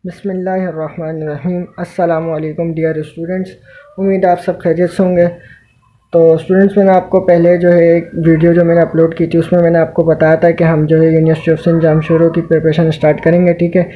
बिस्मिल्लाहिर्रहमानिर्रहीम। अस्सलामु अलैकुम डियर स्टूडेंट्स, उम्मीद है आप सब खैरियत से होंगे। तो स्टूडेंट्स, मैंने आपको पहले जो है एक वीडियो जो मैंने अपलोड की थी उसमें मैंने आपको बताया था कि हम जो है यूनिवर्सिटी ऑफ सेंट जामशोरो की प्रिपरेशन स्टार्ट करेंगे, ठीक है,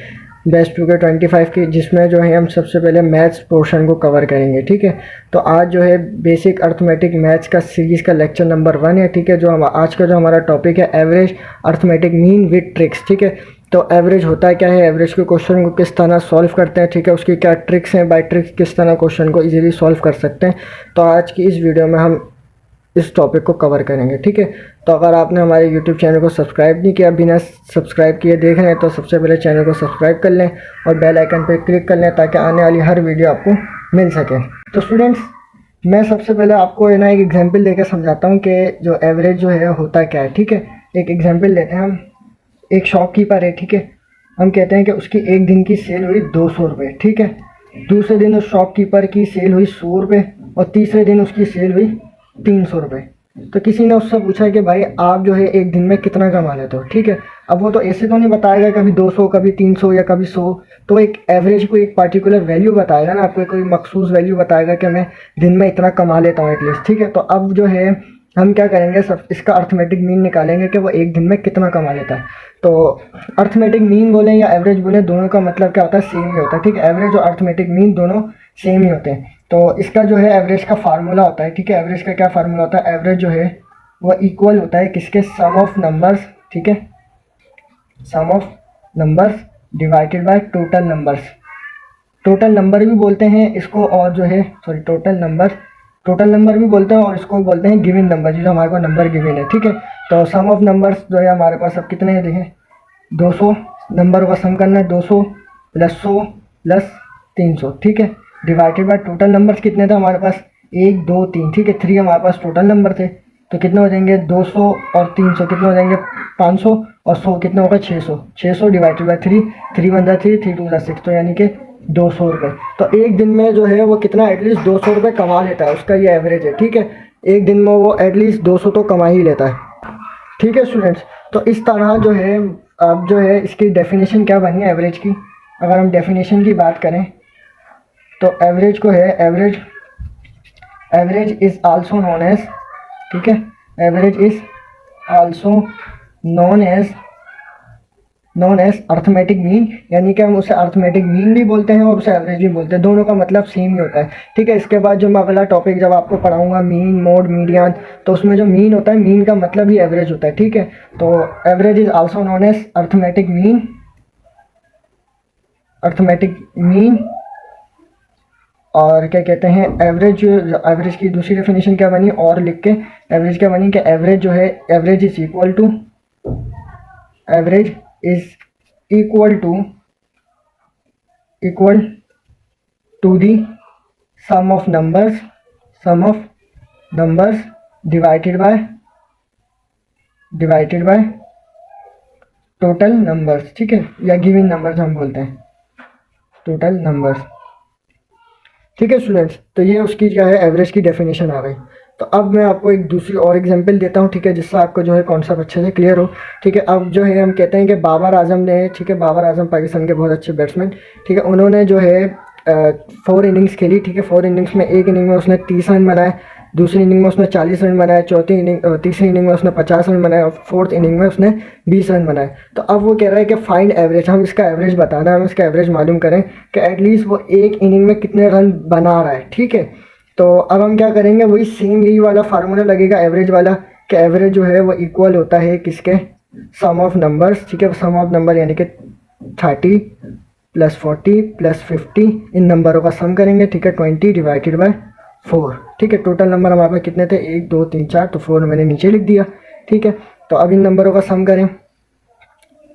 बेस्ट 2K25 की, जिसमें जो है हम सबसे पहले मैथ्स पोर्शन को कवर करेंगे, ठीक है। तो आज जो है बेसिक अर्थमेटिक मैथ्स का सीरीज़ का लेक्चर नंबर 1 है, ठीक है। जो हम आज का जो हमारा टॉपिक है average arithmetic mean with tricks, ठीक है। तो एवरेज होता क्या है, एवरेज के क्वेश्चन को किस तरह सॉल्व करते हैं, ठीक है, उसकी क्या ट्रिक्स हैं, बाय ट्रिक्स किस तरह क्वेश्चन को इजीली सॉल्व कर सकते हैं। तो आज की इस वीडियो में हम इस टॉपिक को कवर करेंगे, ठीक है। तो अगर आपने हमारे यूट्यूब चैनल को सब्सक्राइब नहीं किया, बिना सब्सक्राइब किए देख रहे हैं, तो सबसे पहले चैनल को सब्सक्राइब कर लें और बेल आइकन पर क्लिक कर लें ताकि आने वाली हर वीडियो आपको मिल सके। तो स्टूडेंट्स, मैं सबसे पहले आपको है ना एक एग्जाम्पल देकर समझाता हूँ कि जो एवरेज जो है होता क्या है, ठीक है। एक एग्जाम्पल लेते हैं हम। एक शॉपकीपर है, ठीक है। हम कहते हैं कि उसकी एक दिन की सेल हुई 200 रुपये, ठीक है। दूसरे दिन उस शॉपकीपर की सेल हुई 100 रुपये और तीसरे दिन उसकी सेल हुई 300 रुपये। तो किसी ने उससे पूछा कि भाई आप जो है एक दिन में कितना कमा लेते हो, ठीक है। अब वो तो ऐसे तो नहीं बताएगा कभी 200 कभी 300 या कभी 100, तो एक एवरेज को एक पार्टिकुलर वैल्यू बताएगा ना, आपको कोई मखसूस वैल्यू बताएगा कि मैं दिन में इतना कमा लेता हूँ एटलीस्ट, ठीक है। तो अब जो है हम क्या करेंगे, सब इसका अर्थमेटिक मीन निकालेंगे कि वो एक दिन में कितना कमा लेता है। तो अर्थमेटिक मीन बोलें या एवरेज बोलें, दोनों का मतलब क्या होता है, सेम ही होता है, ठीक है। एवरेज और अर्थमेटिक मीन दोनों सेम ही होते हैं। तो इसका जो है एवरेज का फार्मूला होता है, ठीक है। एवरेज का क्या फार्मूला होता है, एवरेज जो है वो इक्वल होता है किसके, सम ऑफ नंबर्स, ठीक है, sum of numbers divided by total numbers. Total number भी बोलते हैं इसको, और जो है सॉरी टोटल नंबर भी बोलते हैं और इसको बोलते हैं गिवन नंबर, जो हमारे को नंबर गिवन है, ठीक है। तो सम ऑफ नंबर्स जो है हमारे पास अब कितने हैं, देखें 200 नंबर का सम करना है, 200 प्लस 100 प्लस 300, ठीक है, डिवाइडेड बाय टोटल नंबर्स कितने थे हमारे पास, 1 2 3, ठीक है। 3 हमारे पास टोटल नंबर थे, तो कितने हो जाएंगे 200 और 300 कितने हो जाएंगे 500 और 100 कितने होगा 600। 600 डिवाइडेड बाय 3, 3 1 3, 3 2 6, तो यानी कि 200 रुपये। तो एक दिन में जो है वो कितना एटलीस्ट 200 रुपये कमा लेता है, उसका ये एवरेज है, ठीक है। एक दिन में वो एटलीस्ट 200 तो कमा ही लेता है, ठीक है स्टूडेंट्स। तो इस तरह जो है अब जो है इसकी डेफिनेशन क्या बनी है एवरेज की। अगर हम डेफिनेशन की बात करें तो एवरेज को है average is also known as, ठीक है, average is also known as arithmetic mean, यानी कि हम उसे अर्थमेटिक मीन भी बोलते हैं और उसे एवरेज भी बोलते हैं, दोनों का मतलब सेम ही होता है, ठीक है। इसके बाद जो मैं अगला टॉपिक जब आपको पढ़ाऊंगा मीन मोड मीडियन, तो उसमें जो मीन होता है, मीन का मतलब ही एवरेज होता है, ठीक है। तो average is also known as arithmetic mean. और क्या कहते हैं, एवरेज की दूसरी डेफिनेशन क्या बनी, और लिख के एवरेज क्या बनी कि एवरेज जो है average is equal to the sum of numbers divided by total numbers, ठीक है, या गिवन नंबर्स हम बोलते हैं, टोटल नंबर्स, ठीक है स्टूडेंट्स। तो ये उसकी क्या है एवरेज की डेफिनेशन आ गई। तो अब मैं आपको एक दूसरी और एग्जांपल देता हूँ, ठीक है, जिससे आपको जो है कॉन्सेप्ट अच्छे से क्लियर हो, ठीक है। अब जो है हम कहते हैं कि बाबर आजम ने, ठीक है, बाबर आजम पाकिस्तान के बहुत अच्छे बैट्समैन, ठीक है, उन्होंने जो है 4 इनिंग्स खेली, ठीक है। 4 इनिंग्स में एक इनिंग में उसने 30 रन बनाए, दूसरी इनिंग में उसने 40 रन बनाए, तीसरी इनिंग में उसने 50 रन बनाए और फोर्थ इनिंग में उसने 20 रन बनाए। तो अब वो कह रहा है कि फाइंड एवरेज, हम इसका एवरेज बताना है, हम इसका एवरेज मालूम करें कि एटलीस्ट वो एक इनिंग में कितने रन बना रहा है, ठीक है। तो अब हम क्या करेंगे, वही सेम यही वाला फार्मूला लगेगा एवरेज वाला, कि एवरेज जो है वो इक्वल होता है किसके, सम ऑफ नंबर्स, ठीक है। सम ऑफ नंबर यानी कि 30 प्लस 40 प्लस 50, इन नंबरों का सम करेंगे, ठीक है, 20 डिवाइडेड बाय 4, ठीक है। टोटल नंबर हमारे पास कितने थे, 1 2 3 4, तो 4 मैंने नीचे लिख दिया, ठीक है। तो अब इन नंबरों का सम करें,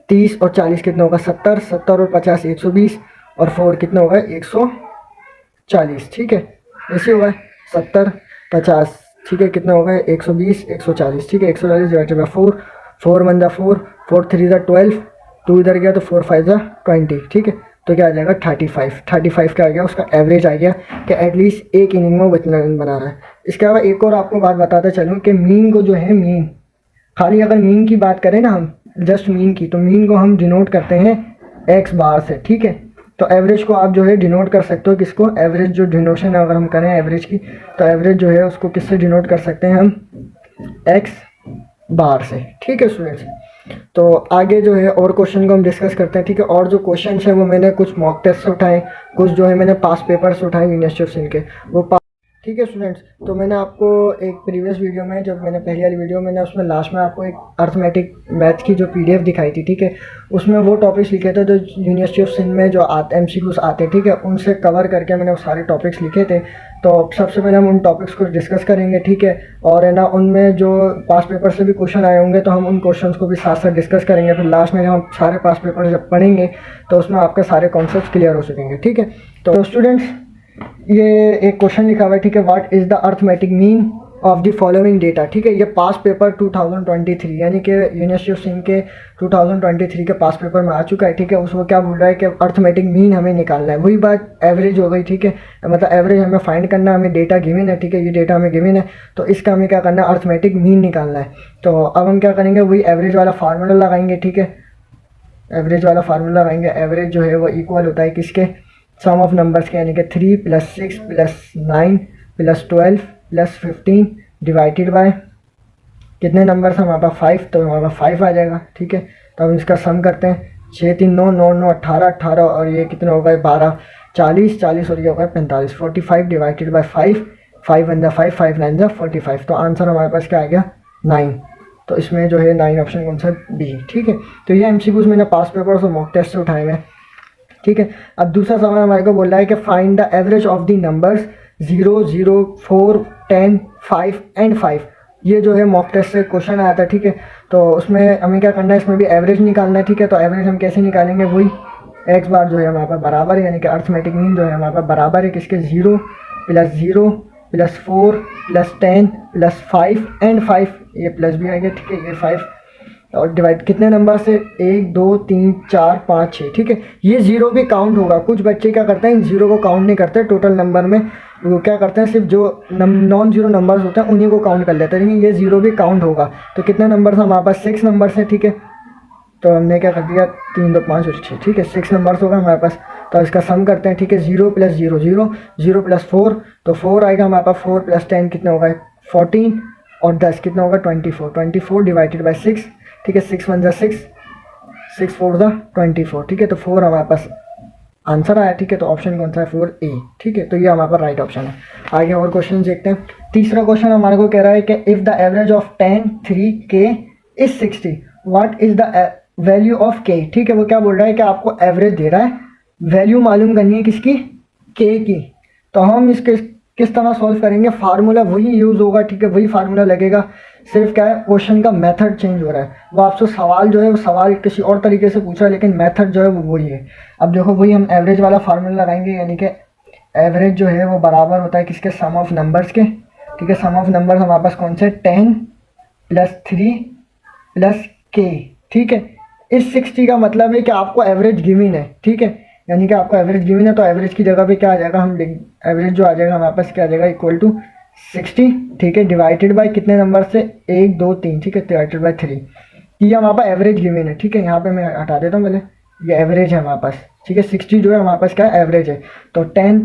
30 और 40 कितना होगा 70, 70 और 50 120 और 4 कितना होगा 140, ठीक है। ऐसे होगा 70 50, ठीक है, कितना होगा 120 140, ठीक है। 140 डिवाइडेड बाय 4, 4 1 जा 4, 4 3 जा 12, 2 इधर गया तो 4 5 जा 20, ठीक है। तो क्या आ जाएगा 35 क्या आ गया, उसका एवरेज आ गया कि एटलीस्ट एक इनिंग में वो इतना रन बना रहा है। इसके अलावा एक और आपको बात बताता चलूँ कि मीन को जो है, मीन खाली अगर मीन की बात करें ना हम, जस्ट मीन की, तो मीन को हम डिनोट करते हैं एक्स बार से, ठीक है। तो एवरेज को आप जो है डिनोट कर सकते हो, किसको, एवरेज जो डिनोशन है अगर हम करें एवरेज की, तो एवरेज जो है उसको किससे डिनोट कर सकते हैं हम, एक्स बार से। ठीक है स्टूडेंट्स, तो आगे जो है और क्वेश्चन को हम डिस्कस करते हैं। ठीक है, और जो क्वेश्चन है वो मैंने कुछ मॉक टेस्ट से उठाए, कुछ जो है मैंने पास पेपर से उठाए यूनिवर्सिटी ऑफ सिंध के, वो ठीक है स्टूडेंट्स। तो मैंने आपको एक प्रीवियस वीडियो में, जब मैंने पहली वाली वीडियो मैंने उसमें लास्ट में आपको एक अर्थमेटिक मैथ की जो पीडीएफ दिखाई थी, ठीक है, उसमें वो टॉपिक्स लिखे थे जो यूनिवर्सिटी ऑफ सिंध में जो एमसीक्यूज आते, ठीक है, उनसे कवर करके मैंने वो सारे टॉपिक्स लिखे थे। तो सबसे पहले हम उन टॉपिक्स को डिस्कस करेंगे, ठीक है, और है ना उनमें जो पास पेपर से भी क्वेश्चन आए होंगे तो हम उन क्वेश्चन को भी साथ साथ डिस्कस करेंगे। फिर लास्ट में जब हम सारे पास पेपर जब पढ़ेंगे तो उसमें आपके सारे कॉन्सेप्ट क्लियर हो सकेंगे। ठीक है, तो स्टूडेंट्स ये एक क्वेश्चन लिखा हुआ है, ठीक है, what is the arithmetic mean of the following data. ठीक है, ये पास पेपर 2023 यानी कि यूनिवर्सिटी ऑफ सिंध के 2023 के पास पेपर में आ चुका है। ठीक है, उसमें क्या बोल रहा है कि अर्थमेटिक मीन हमें निकालना है, वही बात एवरेज हो गई। ठीक है, मतलब एवरेज हमें फाइंड करना है, हमें डेटा गिवन है, ठीक है, ये डेटा हमें गिवन है, तो इसका हमें क्या करना है, अर्थमेटिक मीन निकालना है। तो अब हम क्या करेंगे, वही एवरेज वाला फार्मूला लगाएंगे। ठीक है, एवरेज वाला फार्मूला लगाएंगे। एवरेज जो है वो इक्वल होता है किसके, सम ऑफ नंबर्स के, यानी कि 3 + 6 + 9 + 12 + 15 डिवाइडेड बाय कितने नंबर्स हमारे पास 5, तो हमारे पास 5 आ जाएगा। ठीक है, तो हम इसका सम करते हैं, 6 3 9 9 9 18 18 और ये कितने हो गए 12 40 40 और ये हो गए 45 45 डिवाइडेड बाय 5 5 1 5 5 9 45। तो आंसर हमारे पास क्या आ गया 9। तो इसमें जो है 9 ऑप्शन कौन सा, बी। ठीक है, तो ये एमसीक्यूज मैंने पास पेपर और मॉक टेस्ट से उठाए हुए हैं। ठीक है, अब दूसरा सवाल हमारे को बोल रहा है कि find the average of the numbers 0 0 4 10 5 and 5। ये जो है मॉक टेस्ट से क्वेश्चन आया था। ठीक है, तो उसमें हमें क्या करना है, इसमें भी एवरेज निकालना है। ठीक है, तो एवरेज हम कैसे निकालेंगे, वही एक्स बार जो है हमारे पास बराबर है, यानी कि अर्थमेटिक मीन जो है हमारे पास बराबर है किसके, 0 + 0 + 4 + 10 + 5 एंड 5, ये प्लस भी आ गया। ठीक है, ये 5 और डिवाइड कितने नंबर से, 1 2 3 4 5 6। ठीक है, ये जीरो भी काउंट होगा। कुछ बच्चे क्या करते हैं, इन जीरो को काउंट नहीं करते टोटल नंबर में, वो क्या करते हैं सिर्फ जो नॉन जीरो नंबर्स होते हैं उन्हीं को काउंट कर लेते हैं, लेकिन ये जीरो भी काउंट होगा। तो कितने नंबर हमारे पास, 6 नंबर है। ठीक है, तो हमने क्या कर दिया, 3 2 5 और 6। ठीक है, 6 नंबर्स होगा हमारे पास, तो इसका सम करते हैं। ठीक है, 0 + 0 0 0 + 4, तो 4 आएगा हमारे पास, 4 + 10 कितना होगा 14 और 10 कितना होगा 24 24 डिवाइडेड बाई 6। ठीक है, 6 1 6 6 4 24। ठीक है, तो 4 हमारे पास आंसर आया। ठीक है, तो ऑप्शन कौन सा है, 4A। ठीक है, तो ये हमारे पास राइट ऑप्शन है। आगे और क्वेश्चन देखते हैं। तीसरा क्वेश्चन हमारे को कह रहा है कि if the average of 10 3 K is 60, what is the value of K। ठीक है, वो क्या बोल रहा है कि आपको एवरेज दे रहा है, वैल्यू मालूम करनी है किसकी, K की। तो हम इसके किस तरह सॉल्व करेंगे, फार्मूला वही यूज़ होगा। ठीक है, वही फार्मूला लगेगा, सिर्फ क्या है क्वेश्चन का मेथड चेंज हो रहा है। वो आपसे सवाल जो है वो सवाल किसी और तरीके से पूछा है, लेकिन मेथड जो है वो वही है। अब देखो वही हम एवरेज वाला फार्मूला लगाएंगे, यानी कि एवरेज जो है वो बराबर होता है किसके, सम ऑफ नंबर्स के। ठीक है, सम ऑफ नंबर्स हमारे पास कौन से, 10 + 3 + K। ठीक है, इस 60 का मतलब है कि आपको एवरेज गिवन है। ठीक है, यानी कि आपको एवरेज गिवन है, तो एवरेज की जगह पे क्या आ जाएगा, हम एवरेज जो आ जाएगा हमारे पास क्या आ जाएगा, इक्वल टू 60। ठीक है, डिवाइडेड बाय कितने नंबर से, 1 2 3। ठीक है, डिवाइडेड बाय 3। ये हमारे पास एवरेज गिवन है। ठीक है, यहाँ पे मैं हटा देता हूँ पहले, ये एवरेज है हमारे पास। ठीक है, 60 जो है हमारे पास क्या एवरेज है। तो 10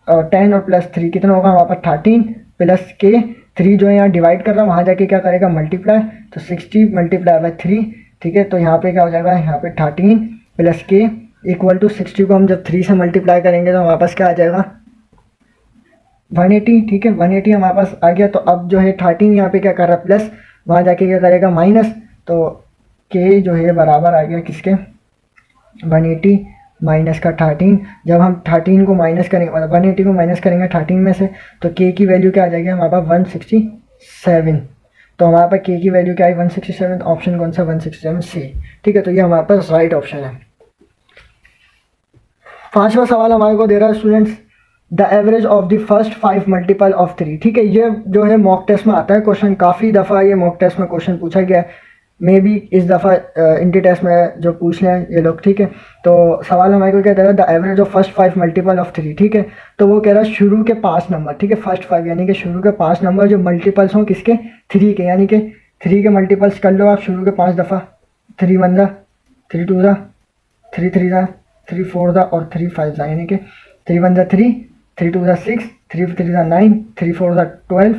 और +3 कितना होगा हमारे पास, 13 + K। 3 जो है यहाँ डिवाइड कर रहा हूँ, वहाँ जाके क्या करेगा, मल्टीप्लाई, तो 60 × 3। ठीक है, तो यहाँ पे क्या हो जाएगा, यहाँ पे 13 + K इक्वल टू 60 को हम जब 3 से मल्टीप्लाई करेंगे तो हमारे पास क्या आ जाएगा, 180। ठीक है, 180 हमारे पास आ गया। तो अब जो है 13 यहाँ पे क्या कर रहा है, प्लस, वहाँ जाके क्या करेगा, माइनस। तो K जो है बराबर आ गया किसके, 180 माइनस का 13। जब हम 13 को माइनस करेंगे, मतलब 180 को माइनस करेंगे 13 में से, तो K की वैल्यू क्या आ जाएगी हमारे पास, 167। तो हमारे पास K की वैल्यू क्या है, 167। ऑप्शन कौन सा, 167 C। ठीक है, तो ये हमारे पास राइट ऑप्शन है। पांचवा सवाल हमारे को दे रहा है students, the average of the first 5 multiple of 3। ठीक है, ये जो है मॉक टेस्ट में आता है क्वेश्चन, काफ़ी दफ़ा ये मॉक टेस्ट में क्वेश्चन पूछा गया है, मे बी इस दफ़ा इंटी टेस्ट में जो पूछ लें ये लोग। ठीक है, तो सवाल हमारे को क्या दे रहा है, the average of first 5 multiple of 3। ठीक है, तो वो कह रहा है शुरू के 5 नंबर। ठीक है, फर्स्ट 5 यानी कि शुरू के 5 नंबर जो मल्टीपल्स हों किसके, 3 के, यानी कि 3 के मल्टीपल्स कर लो आप शुरू के 5 दफ़ा, 3 1 3 2 3 3 3 4 ज़ा और 3 5 ज़ा, यानी कि 3 1 ज़ा 3, 3 2 ज़ा 6, 3 3 ज़ा 9, 3 4 ज़ा 12,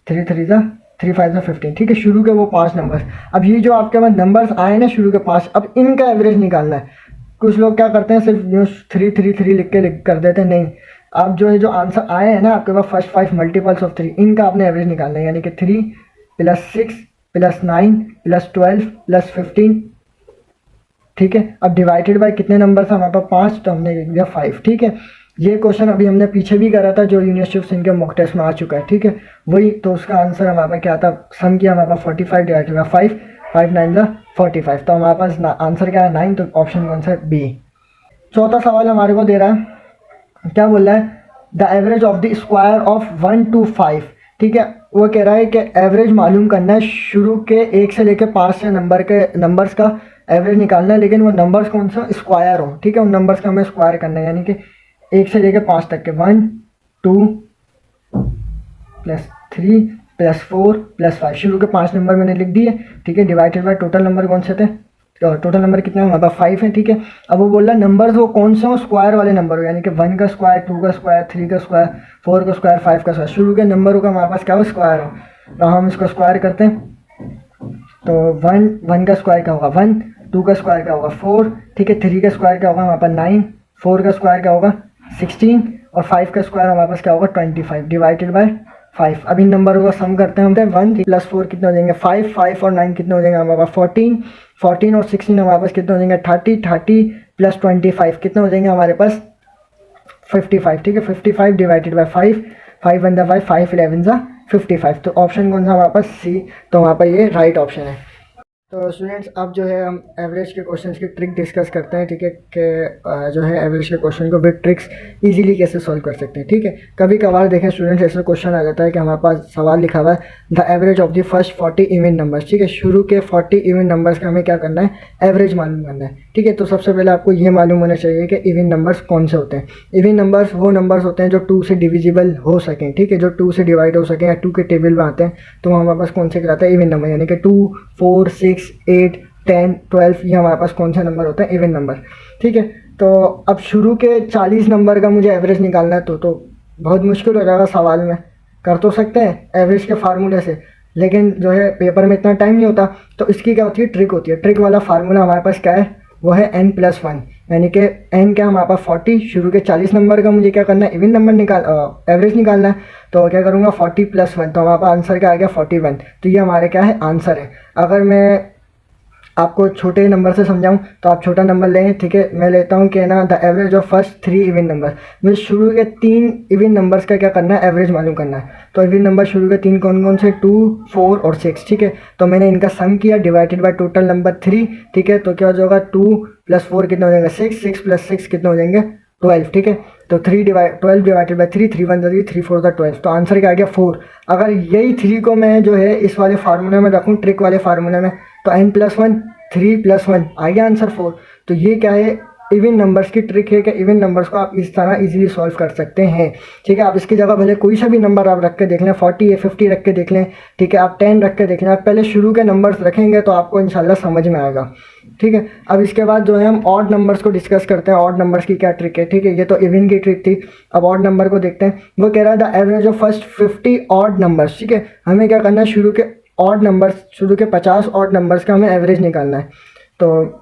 3 3 ज़ा 3 5 ज़ा 15। ठीक है, शुरू के वो 5 नंबर। अब ये जो आपके पास नंबर्स आए ना शुरू के 5, अब इनका एवरेज निकालना है। कुछ लोग क्या करते हैं, सिर्फ जो 3 3 3 लिख के कर देते हैं। नहीं, आप जो है जो आंसर आए हैं ना आपके पास फर्स्ट 5 मल्टीपल्स ऑफ 3, इनका आपने एवरेज निकालना है, यानी कि 3 + 6 + 9 + 12 + 15। ठीक है, अब डिवाइडेड बाय कितने नंबर था हमारे पास 5, तो हमने लिख दिया 5। ठीक है, ये क्वेश्चन अभी हमने पीछे भी करा था जो यूनिवर्सिटी ऑफ सिंध के मॉक टेस्ट में आ चुका है। ठीक है, वही तो उसका आंसर हमारे पास क्या था, सम किया हमारे पास 45 डिवाइडेड बाय 5, 5 9 ज़ा 45, तो हमारे पास आंसर क्या है 9, तो ऑप्शन कौन सा है, बी। चौथा सवाल हमारे को दे रहा है, क्या बोल रहा है, the average of the square of 1 to 5। ठीक है, वो कह रहा है कि एवरेज मालूम करना है, शुरू के 1 से लेकर 5 से नंबर्स का एवरेज निकालना है, लेकिन वो नंबर्स कौन सा स्क्वायर हो। ठीक है, उन नंबर्स का हमें स्क्वायर करना है, यानी कि 1 से लेकर 5 तक के 1 2 + 3 + 4 + 5, शुरू के 5 नंबर मैंने लिख दिए। ठीक है, डिवाइडेड बाय टोटल नंबर कौन से थे, तो टोटल नंबर कितने हैं हमारे पास 5 है। ठीक है, अब वो बोल रहा है नंबर्स वो कौन से हो, स्क्वायर वाले नंबर हो, यानी कि 1 का स्क्वायर, 2 का स्क्वायर, 3 का स्क्वायर, 4 का स्क्वायर, 5 का स्क्वायर, शुरू के नंबरों का हमारे पास क्या हो, स्क्वायर हो। तो हम इसको स्क्वायर करते हैं, तो 1 का स्क्वायर क्या होगा 1, 2 का स्क्वायर क्या होगा 4। ठीक है, 3 का स्क्वायर क्या होगा हमारे पास 9, 4 का स्क्वायर क्या होगा 16, और 5 का स्क्वायर हमारे पास क्या होगा 25 डिवाइडेड बाय 5। अब इन नंबरों का सम करते हैं हम, 1 + 4 कितने हो जाएंगे 5, 5 और 9 कितने हो जाएंगे हमारे पास 14, 14 और 16 हमारे पास कितने हो जाएंगे 30, 30 + 25 कितने हो जाएंगे हमारे पास 55। ठीक है, 55 डिवाइडेड बाय 5, 5 1 ज़ा 5, 5 11 ज़ा 55, तो ऑप्शन कौन सा हमारे पास, सी। तो हमारे पास ये राइट ऑप्शन है। तो स्टूडेंट्स अब जो है हम एवरेज के क्वेश्चंस की ट्रिक डिस्कस करते हैं। ठीक है, कि जो है एवरेज के क्वेश्चन को विद ट्रिक्स इजीली कैसे सॉल्व कर सकते हैं। ठीक है, कभी कभार देखें स्टूडेंट्स ऐसा क्वेश्चन आ जाता है कि हमारे पास सवाल लिखा हुआ है the average of the first 40 even numbers. ठीक है, शुरू के 40 इवन नंबर्स का हमें क्या करना है, एवरेज मालूम करना है। ठीक है, तो सबसे पहले आपको ये मालूम होना चाहिए कि इवन नंबर्स कौन से होते हैं। इवन नंबर्स वो नंबर्स होते हैं जो 2 से डिविजिबल हो सकें। ठीक है, जो 2 से डिवाइड हो सकें या 2 के टेबल में आते हैं, तो हमारे पास कौन से कहलाता है, इवन नंबर, यानी कि 2 4 6 8 10 12, ये हमारे पास कौन सा नंबर होता है, इवन नंबर। ठीक है, तो अब शुरू के 40 नंबर का मुझे एवरेज निकालना है, तो बहुत मुश्किल हो जाएगा सवाल में। कर तो सकते हैं एवरेज के फार्मूले से, लेकिन जो है पेपर में इतना टाइम नहीं होता, तो इसकी क्या होती है, ट्रिक होती है। ट्रिक वाला फार्मूला हमारे पास क्या है, वो है n+1, यानी कि n क्या हमारे पास 40, शुरू के 40 नंबर का मुझे क्या करना है, इवन नंबर एवरेज निकालना है। तो क्या करूँगा 40 + 1, तो हमारे पास आंसर क्या आ गया 41। तो ये हमारे क्या है, आंसर है। अगर मैं आपको छोटे नंबर से समझाऊं तो आप छोटा नंबर लें। ठीक है, मैं लेता हूं कि ना the average of first 3 even number, मुझे शुरू के 3 इवन नंबर्स का क्या करना है, एवरेज मालूम करना है। तो इवन नंबर शुरू के 3 कौन कौन से, 2 4 और 6। ठीक है, तो मैंने इनका सम किया डिवाइडेड बाय टोटल नंबर 3। ठीक है, तो क्या हो जाएगा 2 + 4 कितना हो जाएगा 6, 6 + 6 कितना हो जाएंगे 12। ठीक है, तो 12 डिवाइडेड बाय 3, 3 1 ज़ा 3, 3 4 ज़ा 12, तो आंसर क्या आ गया 4। अगर यही 3 को मैं जो है इस वाले फार्मूले में रखूँ, ट्रिक वाले फार्मूले में, तो n+1 3 + 1 आ गया आंसर 4। तो ये क्या है, इवन नंबर्स की ट्रिक है कि इवन नंबर्स को आप इस तरह इजीली सॉल्व कर सकते हैं। ठीक है, आप इसकी जगह भले कोई सा भी नंबर आप रख के देख लें, 40 या 50 रख के देख लें। ठीक है, आप 10 रख के देख लें, आप पहले शुरू के नंबर्स रखेंगे तो आपको इंशाल्लाह समझ में आएगा। ठीक है, अब इसके बाद जो है हम ऑड नंबर्स को डिस्कस करते हैं, ऑड नंबर्स की क्या ट्रिक है। ठीक है, ये तो इवन की ट्रिक थी, अब ऑड नंबर को देखते हैं। वो कह रहा है the average of first 50 odd numbers. ठीक है, हमें क्या करना है, शुरू के ऑड नंबर्स, शुरू के 50 ऑड नंबर्स का हमें एवरेज निकालना है। तो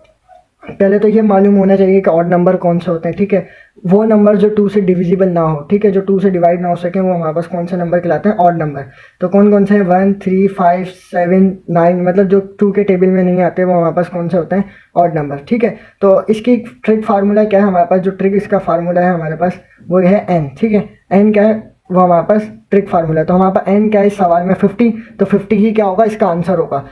पहले तो ये मालूम होना चाहिए कि ऑड नंबर कौन से होते हैं। ठीक है, वो नंबर जो 2 से डिविजिबल ना हो। ठीक है, जो 2 से डिवाइड ना हो सके, वो हमारे पास कौन से नंबर कहलाते हैं, ऑड नंबर। तो कौन कौन से हैं, 1 3 5 7 9, मतलब जो 2 के टेबल में नहीं आते, वो हमारे पास कौन से होते हैं, ऑड नंबर। ठीक है, तो इसकी ट्रिक फार्मूला क्या है हमारे पास, जो ट्रिक इसका फार्मूला है हमारे पास वो है n। ठीक है, n क्या है, वो हमारे पास ट्रिक फार्मूला। तो हमारे पास n क्या है इस सवाल में 50, तो 50 ही क्या होगा, इसका आंसर होगा।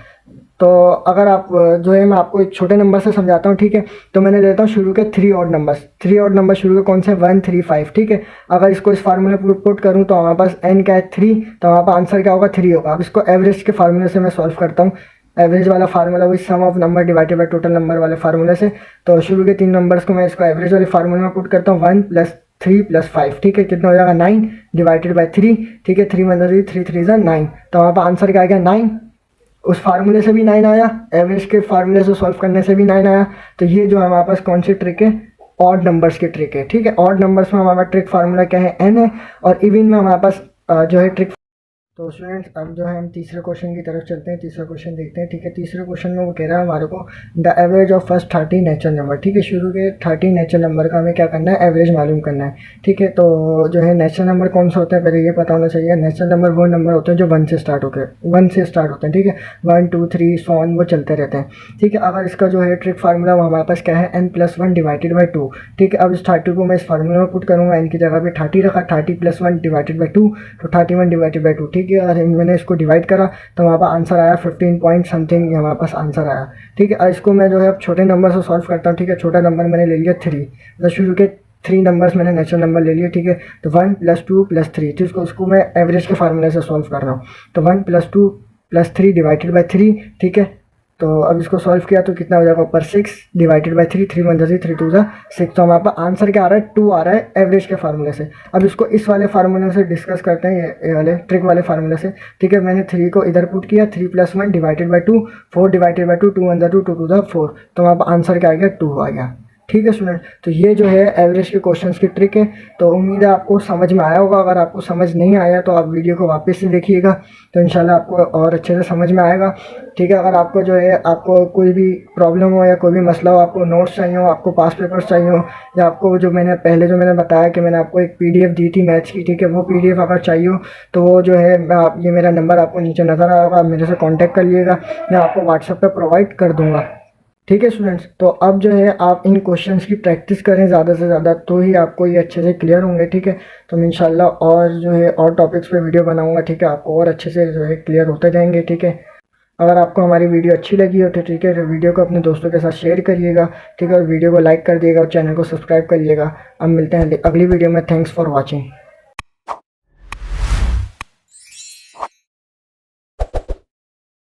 तो अगर आप जो है, मैं आपको एक छोटे नंबर से समझाता हूँ। ठीक है, तो मैंने लेता हूँ शुरू के 3 ऑड नंबर्स। 3 ऑड नंबर शुरू के कौन से, 1 3 5। ठीक है, अगर इसको इस फार्मूले पर पुट करूँ तो हमारे पास n क्या है 3, तो हमारे पास आंसर क्या होगा 3 होगा। अब इसको एवरेज के फार्मूले से मैं सॉल्व करता हूँ। एवरेज वाला फार्मूला वही sum of number divided by total number वाले फार्मूले से। तो शुरू के 3 नंबर्स को मैं इसको एवरेज वाले फार्मूले में पुट करता हूँ, 1 + 3 + 5। ठीक है, कितना हो जाएगा 9 डिवाइडेड बाय 3। ठीक है, 3 1 ज़ा 3, 3 3 ज़ा 9, तो हमारे पास आंसर क्या आ गया 9। उस फार्मूले से भी 9 आया, एवरेज के फार्मूले से सॉल्व करने से भी 9 आया। तो ये जो हमारे पास कौन सी ट्रिक है, ऑड नंबर्स की ट्रिक है, ठीक है। ऑड नंबर्स में हमारा ट्रिक फार्मूला क्या है, n है, और इवन में हमारे पास जो है ट्रिक। तो स्टूडेंट्स अब जो है हम तीसरे क्वेश्चन की तरफ चलते हैं, तीसरा क्वेश्चन देखते हैं, ठीक है। तीसरे क्वेश्चन में वो कह रहा है हमारे को the average of first 30 natural number, ठीक है। शुरू के 30 नेचुरल नंबर का हमें क्या करना है, एवरेज मालूम करना है, ठीक है। तो जो है नेचुरल नंबर कौन सा होता है पहले ये पता होना चाहिए। नेचुरल नंबर वो नंबर होते हैं जो 1 से स्टार्ट होते हैं, 1 से स्टार्ट होते हैं, ठीक है। 1 2 3 सो ऑन वो चलते रहते हैं, ठीक है। अगर इसका जो है ट्रिक फार्मूला वो हमारे पास क्या है, n+1 डिवाइडेड बाई 2, ठीक है। अब इस 30 को मैं इस फार्मूला में पुट करूँगा, n की जगह पे 30 रखा, 30+1 डिवाइडेड बाई 2, तो 31 डिवाइडेड बाई 2, ठीक है। और मैंने इसको डिवाइड करा तो हमारे पास आंसर आया 15 पॉइंट समथिंग, हमारे पास आंसर आया, ठीक है। और इसको मैं जो है अब छोटे नंबर से सॉल्व करता हूँ, ठीक है। छोटा नंबर मैंने ले लिया 3, मतलब शुरू के 3 नंबर्स मैंने नेचुरल नंबर ले लिए, ठीक है। तो 1 + 2 + 3, तो उसको मैं एवरेज के फार्मूले से सॉल्व कर रहा हूँ। तो 1 + 2 + 3 डिवाइडेड बाई 3, ठीक है। तो अब इसको सॉल्व किया तो कितना हो जाएगा ऊपर 6 डिवाइडेड बाई 3, 3 1 3 2 6, तो हमारे पास आंसर क्या आ रहा है, 2 आ रहा है एवरेज के फार्मूले से। अब इसको इस वाले फार्मूले से डिस्कस करते हैं, ये वाले ट्रिक वाले फार्मूले से, ठीक है। मैंने 3 को इधर पुट किया, 3+1 डिवाइडेड बाई 2, 4 डिवाइडेड बाई 2, 2 1 2 2 2 4, तो हमारे पास आंसर क्या आ गया, 2 आ गया, ठीक है स्टूडेंट। तो ये जो है एवरेज के क्वेश्चंस की ट्रिक है। तो उम्मीद है आपको समझ में आया होगा। अगर आपको समझ नहीं आया तो आप वीडियो को वापस से देखिएगा, तो इंशाल्लाह आपको और अच्छे से समझ में आएगा, ठीक है। अगर आपको जो है आपको कोई भी प्रॉब्लम हो या कोई भी मसला हो, आपको नोट्स चाहिए हो, आपको पास पेपर्स चाहिए हो, या आपको जो मैंने बताया कि मैंने आपको एक PDF दी थी मैथ्स की, ठीक है, वो PDF अगर चाहिए हो तो वो जो है ये मेरा नंबर आपको नीचे नज़र आ रहा होगा, आप मेरे से कॉन्टैक्ट कर लीजिएगा, मैं आपको व्हाट्सएप पर प्रोवाइड कर दूँगा, ठीक है स्टूडेंट्स। तो अब जो है आप इन क्वेश्चंस की प्रैक्टिस करें ज़्यादा से ज़्यादा, तो ही आपको ये अच्छे से क्लियर होंगे, ठीक है। तो मैं इंशाल्लाह और जो है और टॉपिक्स पे वीडियो बनाऊंगा, ठीक है, आपको और अच्छे से जो है क्लियर होते जाएंगे, ठीक है। अगर आपको हमारी वीडियो अच्छी लगी हो तो ठीक है, तो वीडियो को अपने दोस्तों के साथ शेयर करिएगा, ठीक है, और वीडियो को लाइक कर दिएगा और चैनल को सब्सक्राइब करिएगा। अब मिलते हैं अगली वीडियो में। Thanks for watching.